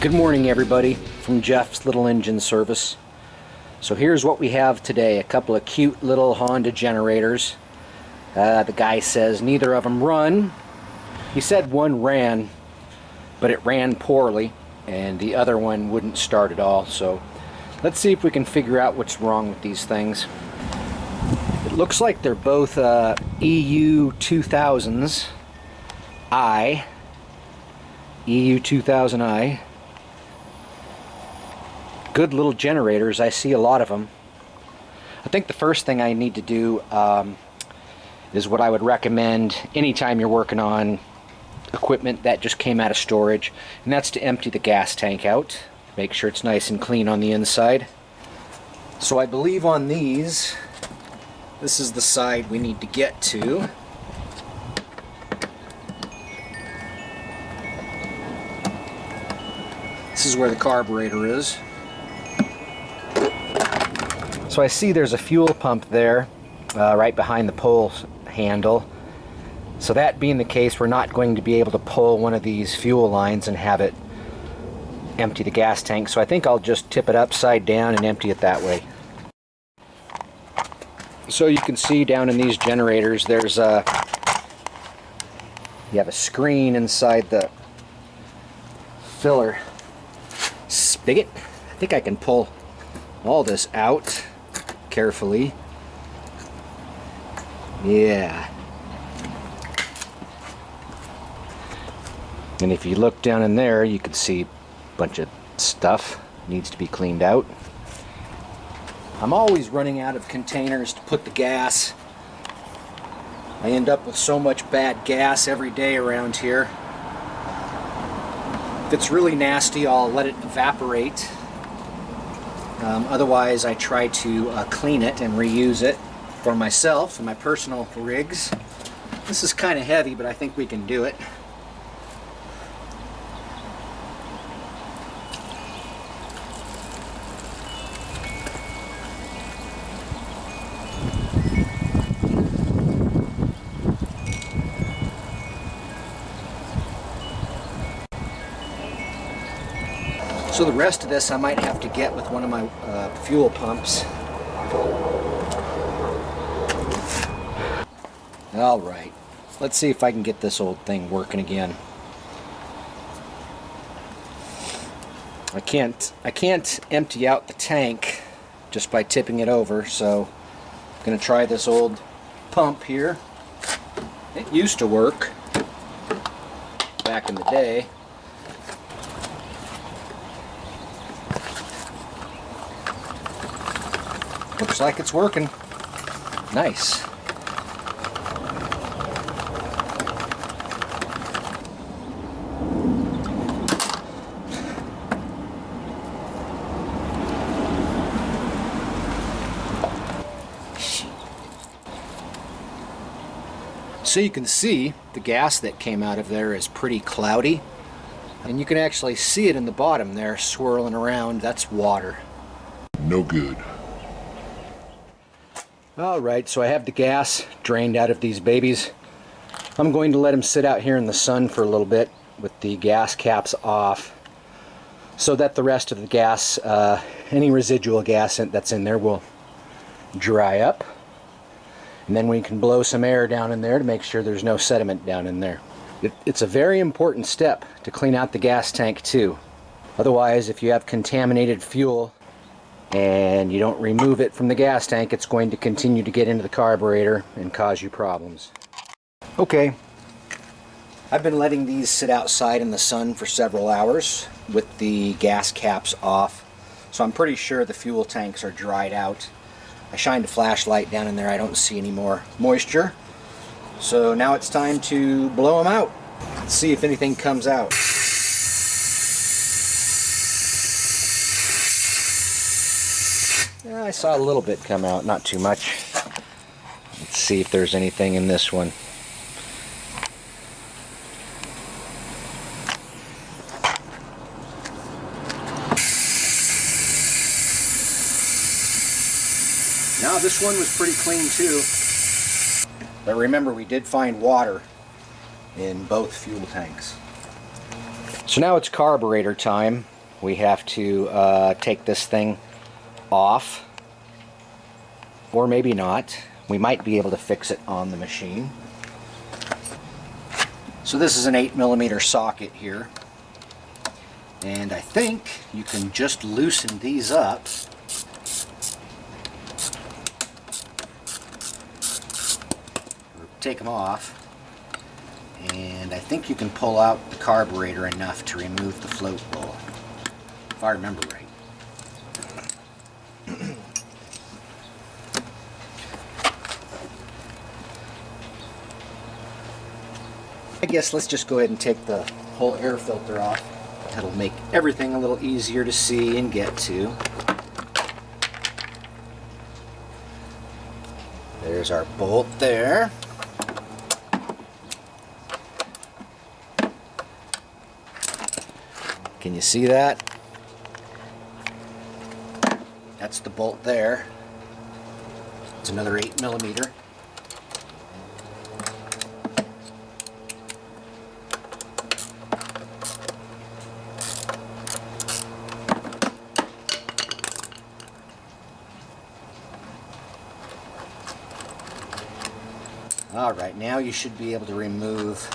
Good morning, everybody, from Jeff's Little Engine Service. So here's what we have today. A couple of cute little Honda generators. The guy says neither of them run. He said one ran, but it ran poorly, and the other one wouldn't start at all. So let's see if we can figure out what's wrong with these things. It looks like they're both EU2000s EU2000i. Good little generators. I see a lot of them. I think the first thing I need to do is what I would recommend anytime you're working on equipment that just came out of storage, and that's to empty the gas tank out. Make sure it's nice and clean on the inside. So I believe on these, this is the side we need to get to. This is where the carburetor is. So I see there's a fuel pump there, right behind the pole handle. So that being the case, we're not going to be able to pull one of these fuel lines and have it empty the gas tank. So I think I'll just tip it upside down and empty it that way. So you can see down in these generators, there's you have a screen inside the filler spigot. I think I can pull all this out carefully. Yeah. And if you look down in there, you can see a bunch of stuff needs to be cleaned out. I'm always running out of containers to put the gas. I end up with so much bad gas every day around here. If it's really nasty, I'll let it evaporate. Otherwise, I try to clean it and reuse it for myself and my personal rigs. This is kind of heavy, but I think we can do it. So the rest of this I might have to get with one of my fuel pumps. Alright, let's see if I can get this old thing working again. I can't empty out the tank just by tipping it over, so I'm going to try this old pump here. It used to work back in the day. Looks like it's working. Nice. So you can see the gas that came out of there is pretty cloudy, and you can actually see it in the bottom there swirling around. That's water. No good. Alright, so I have the gas drained out of these babies. I'm going to let them sit out here in the sun for a little bit with the gas caps off, so that the rest of the gas, any residual gas that's in there, will dry up. And then we can blow some air down in there to make sure there's no sediment down in there. It's a very important step to clean out the gas tank too. Otherwise, if you have contaminated fuel and you don't remove it from the gas tank, it's going to continue to get into the carburetor and cause you problems. Okay, I've been letting these sit outside in the sun for several hours with the gas caps off, so I'm pretty sure the fuel tanks are dried out. I shined a flashlight down in there, I don't see any more moisture. So now it's time to blow them out. Let's see if anything comes out. Yeah, I saw a little bit come out, not too much. Let's see if there's anything in this one. Now this one was pretty clean too. But remember, we did find water in both fuel tanks. So now it's carburetor time. we have to take this thing off, or maybe not. We might be able to fix it on the machine. So this is an 8mm socket here, and I think you can just loosen these up. Or take them off, and I think you can pull out the carburetor enough to remove the float bowl, if I remember right. I guess let's just go ahead and take the whole air filter off. That'll make everything a little easier to see and get to. There's our bolt there. Can you see that? That's the bolt there. It's another 8mm. Alright, now you should be able to remove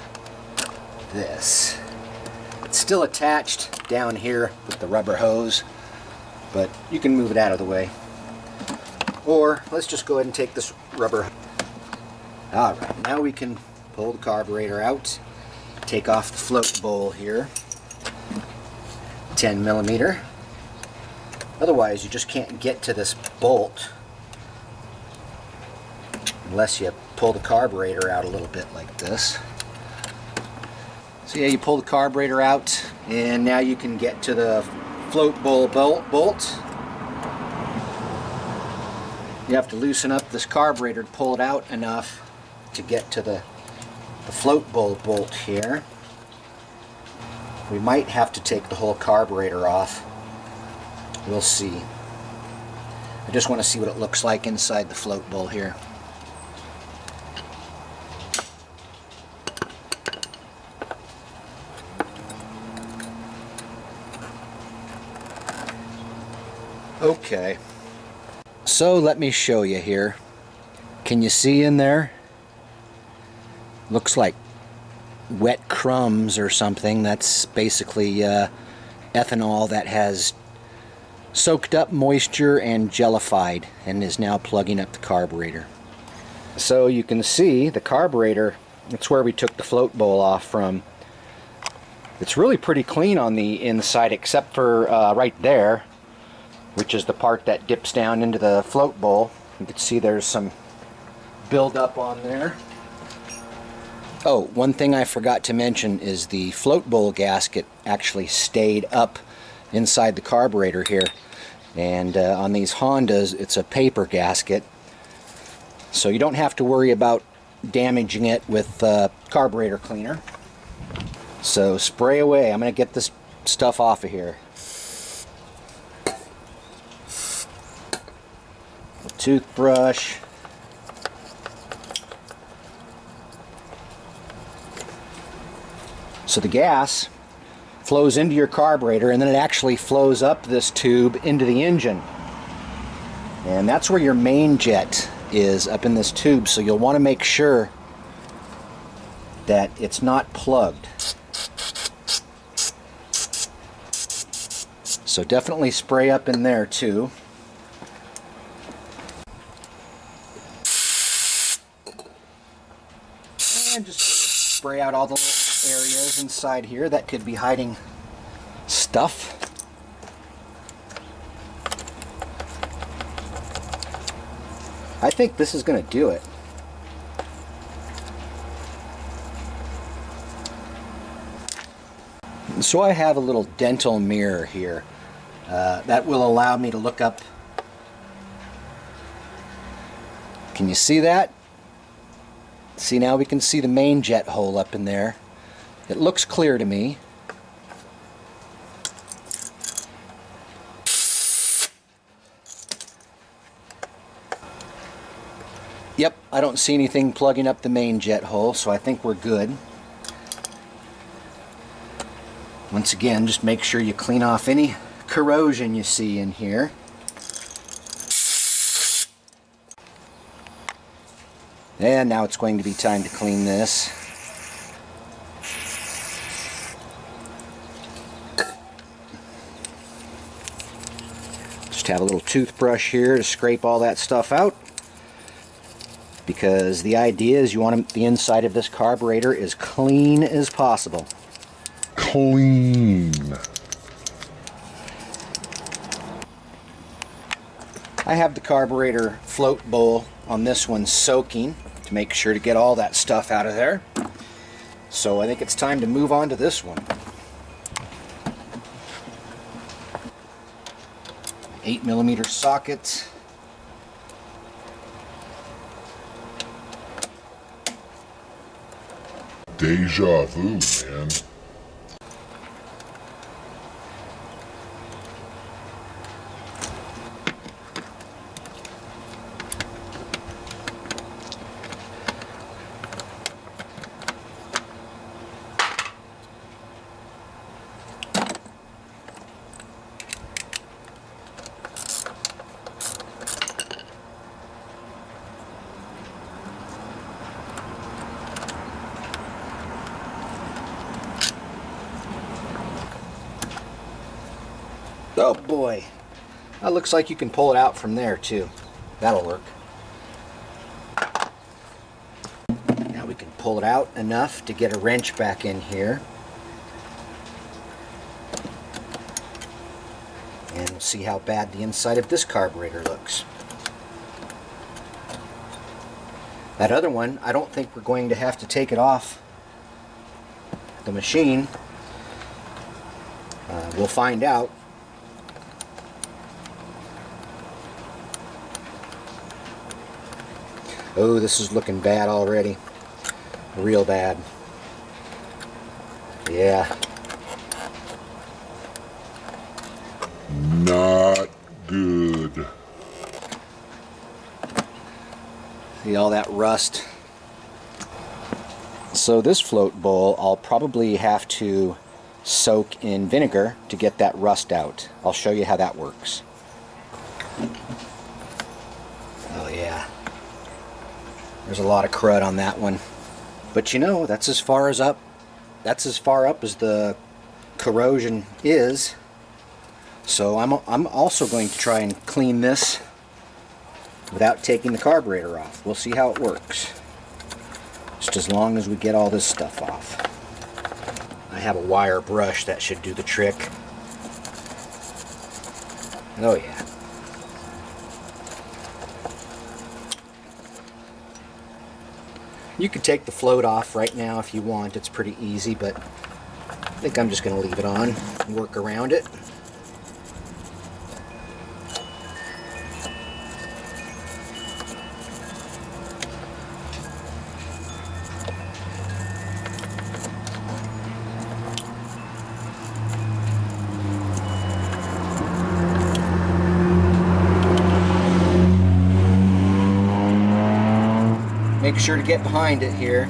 this. It's still attached down here with the rubber hose, but you can move it out of the way. Or let's just go ahead and take this rubber. Alright, now we can pull the carburetor out, take off the float bowl here, 10mm. Otherwise you just can't get to this bolt unless you pull the carburetor out a little bit like this. So yeah, you pull the carburetor out, and now you can get to the float bowl bolt. You have to loosen up this carburetor to pull it out enough to get to the float bowl bolt here. We might have to take the whole carburetor off. We'll see. I just want to see what it looks like inside the float bowl here. Okay, so let me show you here. Can you see in there? Looks like wet crumbs or something. That's basically ethanol that has soaked up moisture and jellified and is now plugging up the carburetor. So you can see the carburetor, it's where we took the float bowl off from. It's really pretty clean on the inside, except for right there, which is the part that dips down into the float bowl. You can see there's some buildup on there. Oh, one thing I forgot to mention is the float bowl gasket actually stayed up inside the carburetor here. And on these Hondas, it's a paper gasket, so you don't have to worry about damaging it with carburetor cleaner. So spray away. I'm going to get this stuff off of here. Toothbrush. So the gas flows into your carburetor, and then it actually flows up this tube into the engine. And that's where your main jet is, up in this tube, so you'll want to make sure that it's not plugged. So definitely spray up in there too. And just spray out all the little areas inside here that could be hiding stuff. I think this is going to do it. So I have a little dental mirror here that will allow me to look up. Can you see that? See, now we can see the main jet hole up in there. It looks clear to me. Yep, I don't see anything plugging up the main jet hole, so I think we're good. Once again, just make sure you clean off any corrosion you see in here. And now it's going to be time to clean this. Just have a little toothbrush here to scrape all that stuff out, because the idea is you want the inside of this carburetor as clean as possible. Clean. I have the carburetor float bowl on this one soaking to make sure to get all that stuff out of there. So I think it's time to move on to this one. 8mm socket. Deja vu, man. Oh boy, that looks like you can pull it out from there too. That'll work. Now we can pull it out enough to get a wrench back in here. And we'll see how bad the inside of this carburetor looks. That other one, I don't think we're going to have to take it off the machine. We'll find out. Oh, this is looking bad already. Real bad. Yeah. Not good. See all that rust? So this float bowl, I'll probably have to soak in vinegar to get that rust out. I'll show you how that works. Oh yeah. There's a lot of crud on that one. But you know, that's as far up as the corrosion is. So I'm also going to try and clean this without taking the carburetor off. We'll see how it works. Just as long as we get all this stuff off. I have a wire brush that should do the trick. Oh yeah. You could take the float off right now if you want. It's pretty easy, but I think I'm just going to leave it on and work around it. Make sure to get behind it here.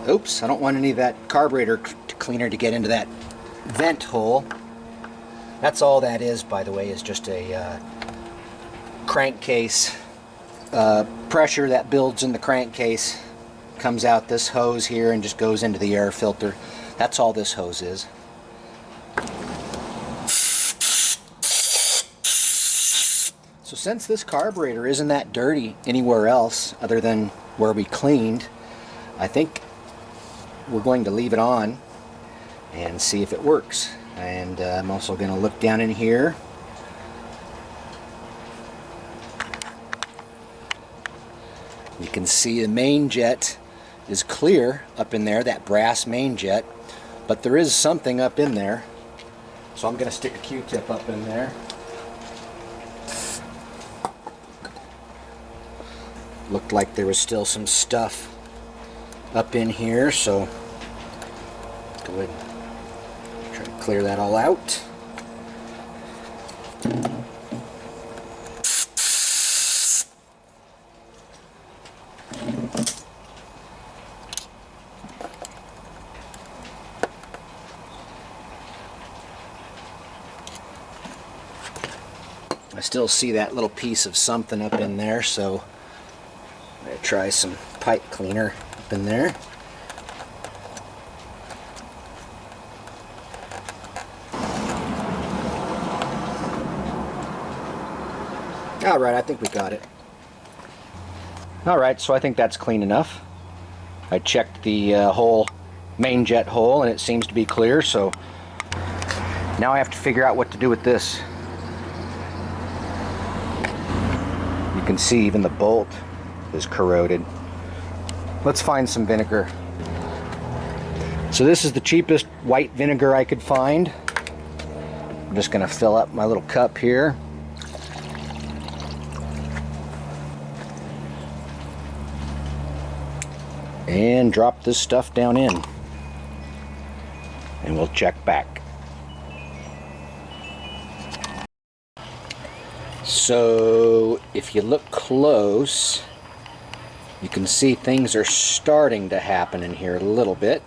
Oops, I don't want any of that carburetor cleaner to get into that vent hole. That's all that is, by the way, is just a crankcase pressure that builds in the crankcase. Comes out this hose here and just goes into the air filter. That's all this hose is. So since this carburetor isn't that dirty anywhere else other than where we cleaned, I think we're going to leave it on and see if it works. And I'm also going to look down in here. You can see the main jet is clear up in there, that brass main jet, but there is something up in there. So I'm going to stick a Q-tip up in there. Looked like there was still some stuff up in here, so go ahead and try to clear that all out. still see that little piece of something up in there, so I'm going to try some pipe cleaner up in there. Alright, I think we got it. Alright, so I think that's clean enough. I checked the whole main jet hole and it seems to be clear, so now I have to figure out what to do with this. You can see even the bolt is corroded. Let's find some vinegar. So this is the cheapest white vinegar I could find. I'm just going to fill up my little cup here. And drop this stuff down in. And we'll check back. So if you look close, you can see things are starting to happen in here a little bit.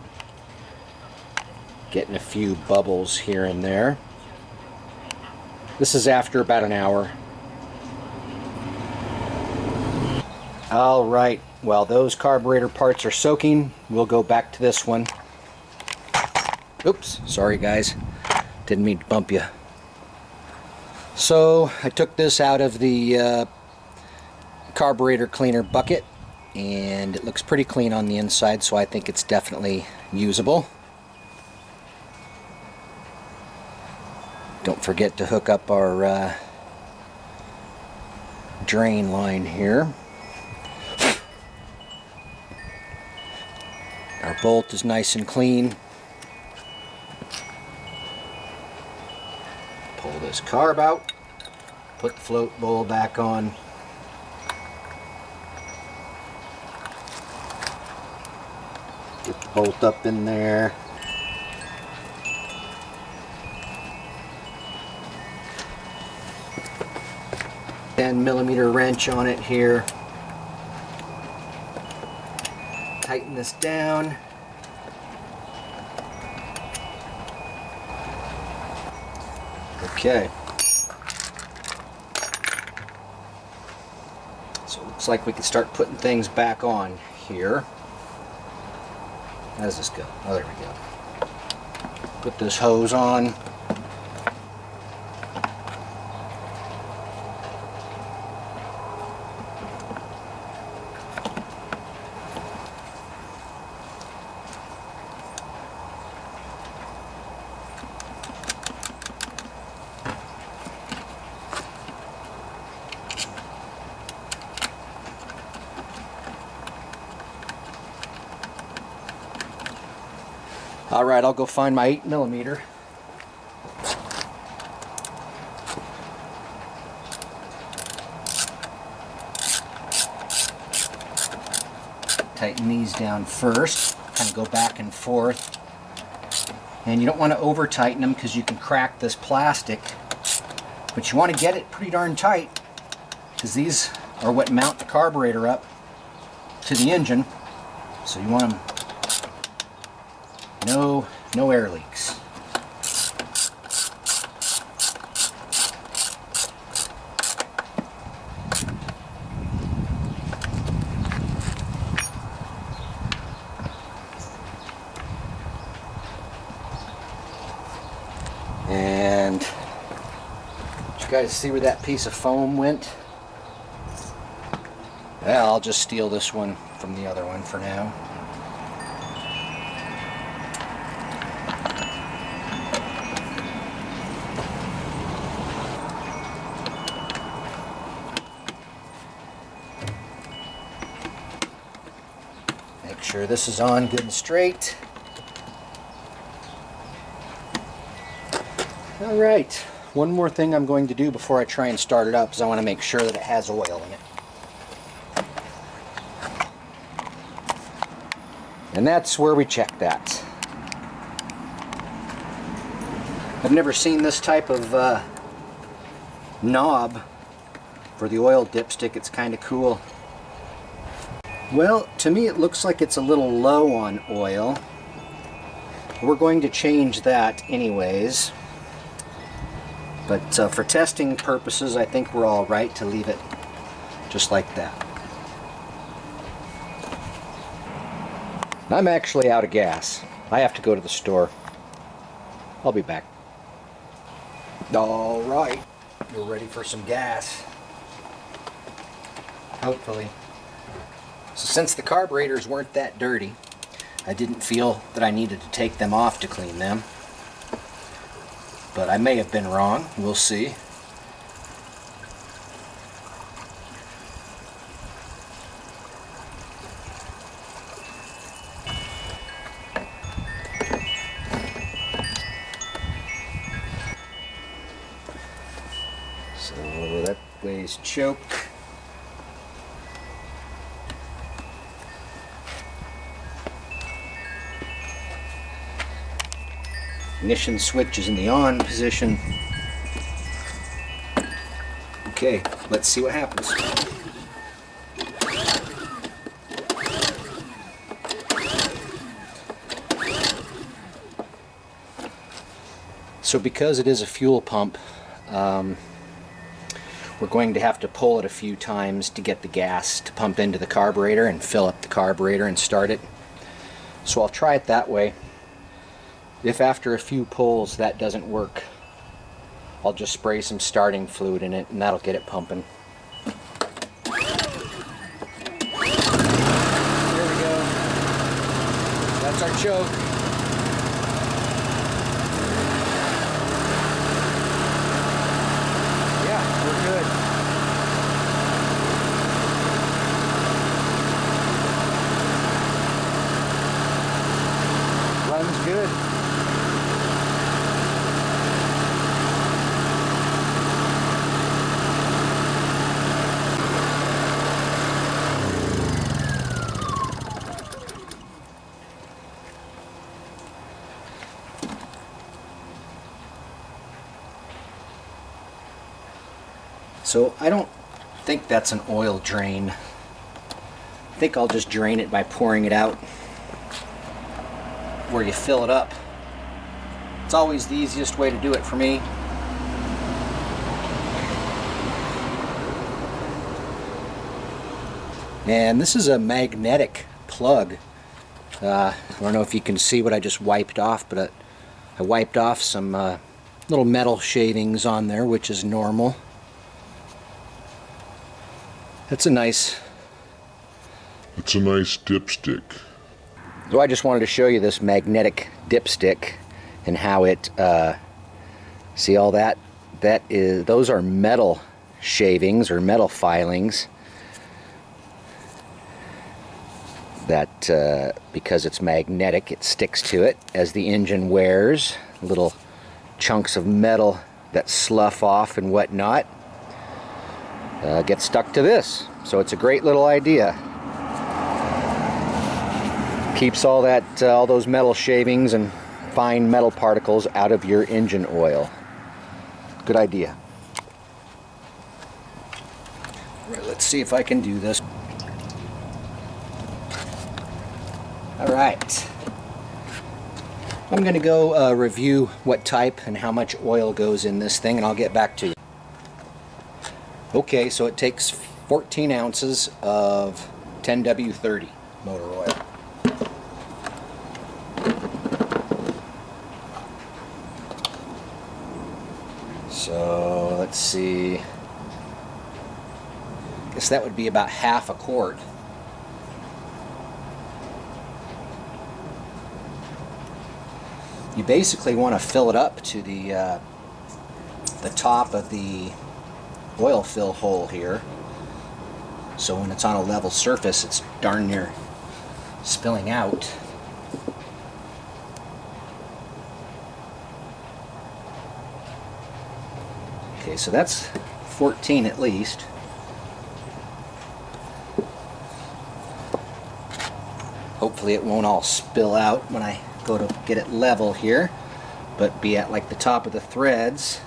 Getting a few bubbles here and there. This is after about an hour. Alright, while those carburetor parts are soaking, we'll go back to this one. Oops, sorry guys, didn't mean to bump you. So I took this out of the carburetor cleaner bucket and it looks pretty clean on the inside, so I think it's definitely usable. Don't forget to hook up our drain line here. Our bolt is nice and clean. Pull this carb out, put the float bowl back on. Get the bolt up in there. $10mm wrench on it here. Tighten this down. Okay. So it looks like we can start putting things back on here. How does this go? Oh, there we go. Put this hose on. Alright, I'll go find my 8mm. Tighten these down first, kind of go back and forth. And you don't want to over tighten them because you can crack this plastic, but you want to get it pretty darn tight because these are what mount the carburetor up to the engine, so you want them no air leaks. And did you guys see where that piece of foam went? Well, I'll just steal this one from the other one for now. Make sure this is on good and straight. Alright, one more thing I'm going to do before I try and start it up is I want to make sure that it has oil in it. And that's where we check that. I've never seen this type of knob for the oil dipstick. It's kind of cool. Well, to me it looks like it's a little low on oil. We're going to change that anyways. But for testing purposes, I think we're all right to leave it just like that. I'm actually out of gas. I have to go to the store. I'll be back. All right, we're ready for some gas. Hopefully. So since the carburetors weren't that dirty, I didn't feel that I needed to take them off to clean them. But I may have been wrong. We'll see. So that weighs choke. Ignition switch is in the on position. Okay, let's see what happens. So because it is a fuel pump, we're going to have to pull it a few times to get the gas to pump into the carburetor and fill up the carburetor and start it. So I'll try it that way. If after a few pulls that doesn't work, I'll just spray some starting fluid in it and that'll get it pumping. There we go. That's our choke. Yeah, we're good. Runs good. So I don't think that's an oil drain. I think I'll just drain it by pouring it out where you fill it up. It's always the easiest way to do it for me. And this is a magnetic plug. I don't know if you can see what I just wiped off, but I wiped off some little metal shavings on there, which is normal. It's a nice dipstick. So I just wanted to show you this magnetic dipstick and how it, see all that? Those are metal shavings or metal filings that, because it's magnetic, it sticks to it as the engine wears. Little chunks of metal that slough off and whatnot get stuck to this. So it's a great little idea. Keeps all those metal shavings and fine metal particles out of your engine oil. Good idea. All right, let's see if I can do this. All right. I'm going to go review what type and how much oil goes in this thing, and I'll get back to you. Okay, so it takes 14 ounces of 10W30 motor oil. So let's see, I guess that would be about half a quart. You basically want to fill it up to the top of the oil fill hole here, so when it's on a level surface it's darn near spilling out. Okay, so that's 14 at least. Hopefully it won't all spill out when I go to get it level here, but be at like the top of the threads.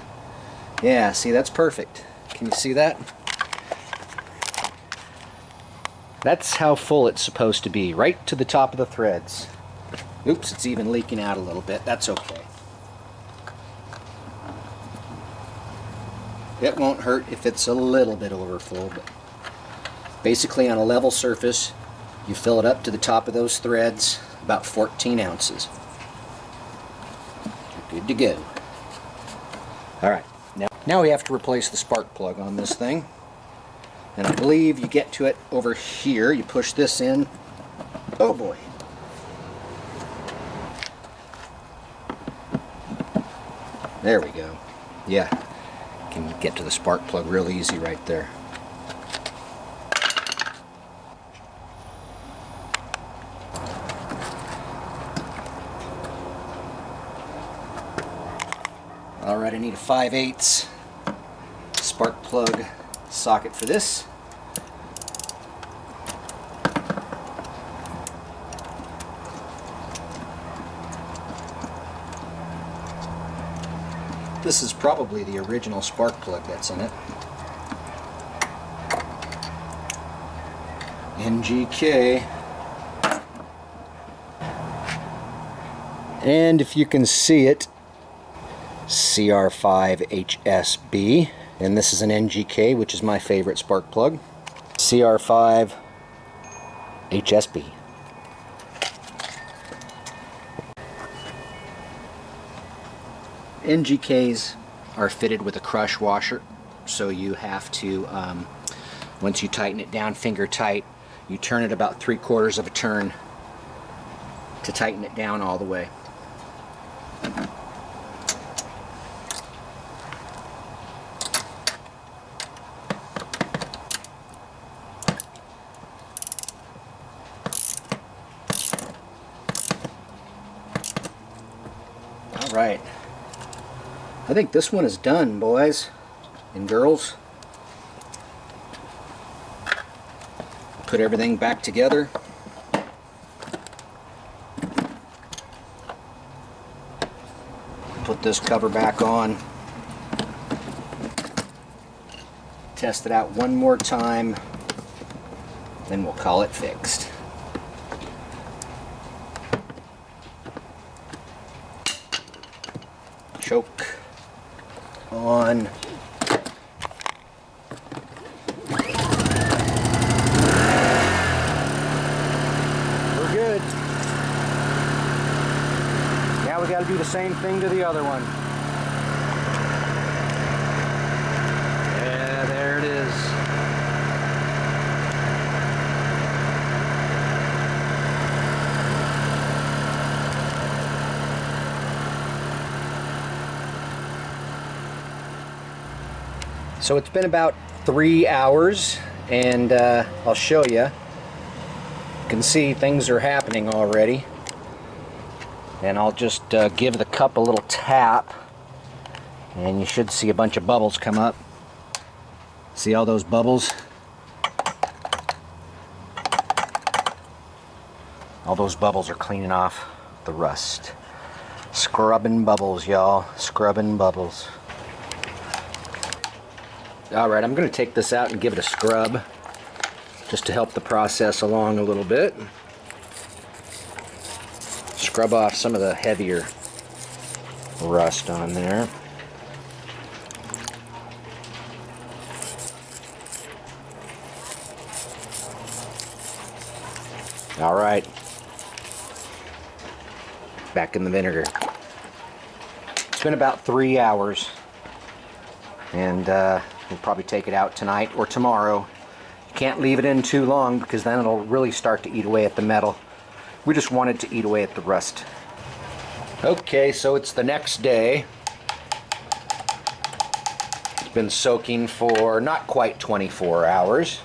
Yeah, see, that's perfect. Can you see that? That's how full it's supposed to be, right to the top of the threads. Oops, it's even leaking out a little bit. That's okay. It won't hurt if it's a little bit overfull, but basically on a level surface, you fill it up to the top of those threads, about 14 ounces. You're good to go. Alright, now we have to replace the spark plug on this thing. And I believe you get to it over here. You push this in. Oh boy. There we go. Yeah, can get to the spark plug real easy right there. Alright, I need a 5/8 spark plug socket for this. This is probably the original spark plug that's in it. NGK. And if you can see it, CR5HSB. And this is an NGK, which is my favorite spark plug. CR5HSB. NGKs are fitted with a crush washer, so you have to, once you tighten it down finger tight, you turn it about 3/4 of a turn to tighten it down all the way. All right. I think this one is done, boys and girls. Put everything back together. Put this cover back on. Test it out one more time, then we'll call it fixed. Choke on. We're good. Now we got to do the same thing to the other one. Yeah, there it is. So it's been about 3 hours, and I'll show you. You can see things are happening already. And I'll just give the cup a little tap, and you should see a bunch of bubbles come up. See all those bubbles? All those bubbles are cleaning off the rust. Scrubbing bubbles, y'all. Scrubbing bubbles. Alright, I'm going to take this out and give it a scrub just to help the process along a little bit. Scrub off some of the heavier rust on there. Alright, back in the vinegar. It's been about 3 hours, and we'll probably take it out tonight or tomorrow. You can't leave it in too long because then it'll really start to eat away at the metal. We just want it to eat away at the rust. Okay, so it's the next day. It's been soaking for not quite 24 hours,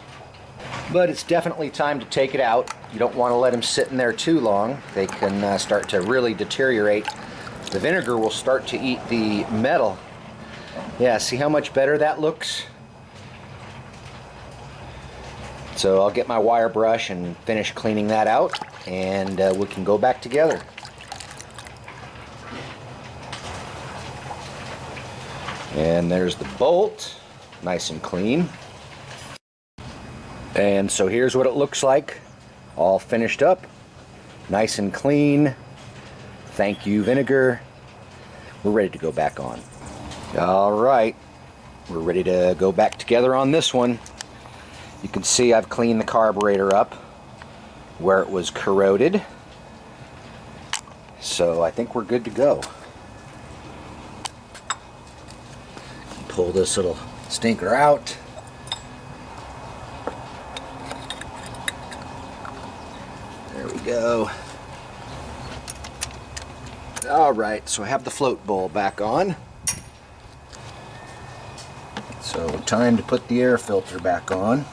but it's definitely time to take it out. You don't want to let them sit in there too long. They can start to really deteriorate. The vinegar will start to eat the metal. Yeah, see how much better that looks? So I'll get my wire brush and finish cleaning that out, and we can go back together. And there's the bolt, nice and clean. And so here's what it looks like, all finished up, nice and clean. Thank you, vinegar. We're ready to go back on. All right, we're ready to go back together on this one. You can see I've cleaned the carburetor up where it was corroded. So I think we're good to go. Pull this little stinker out. There we go. Alright, so I have the float bowl back on. So time to put the air filter back on.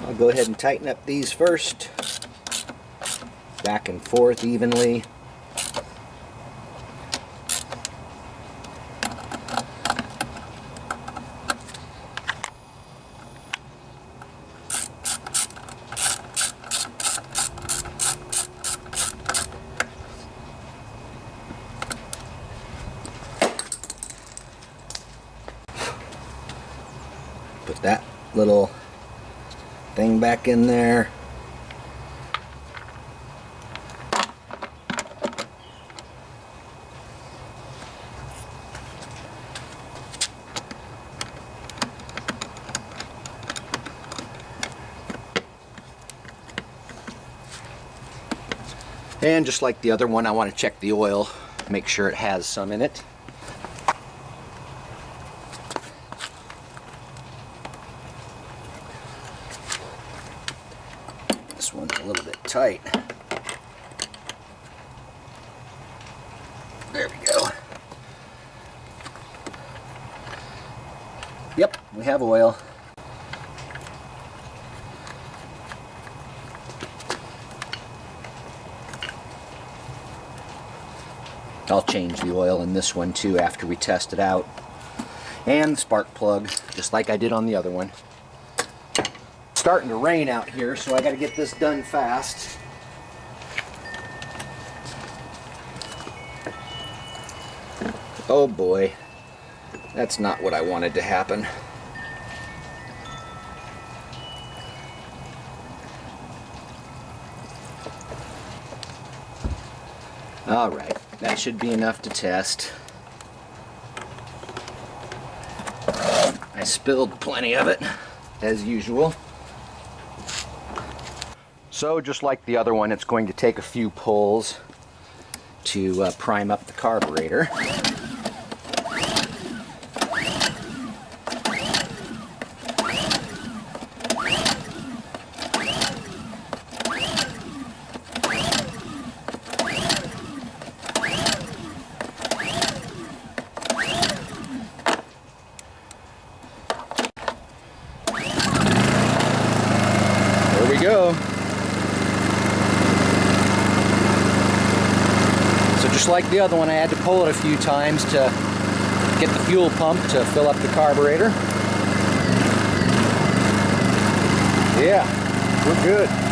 I'll go ahead and tighten up these first, back and forth evenly. Put that little thing back in there. And just like the other one, I want to check the oil, make sure it has some in it. This one's a little bit tight. There we go. Yep, we have oil. I'll change the oil in this one too after we test it out. And the spark plug, just like I did on the other one. It's starting to rain out here, so I got to get this done fast. Oh boy, that's not what I wanted to happen. Alright, that should be enough to test. I spilled plenty of it, as usual. So just like the other one, it's going to take a few pulls to prime up the carburetor. There we go. So just like the other one, I had to pull it a few times to get the fuel pump to fill up the carburetor. Yeah, we're good.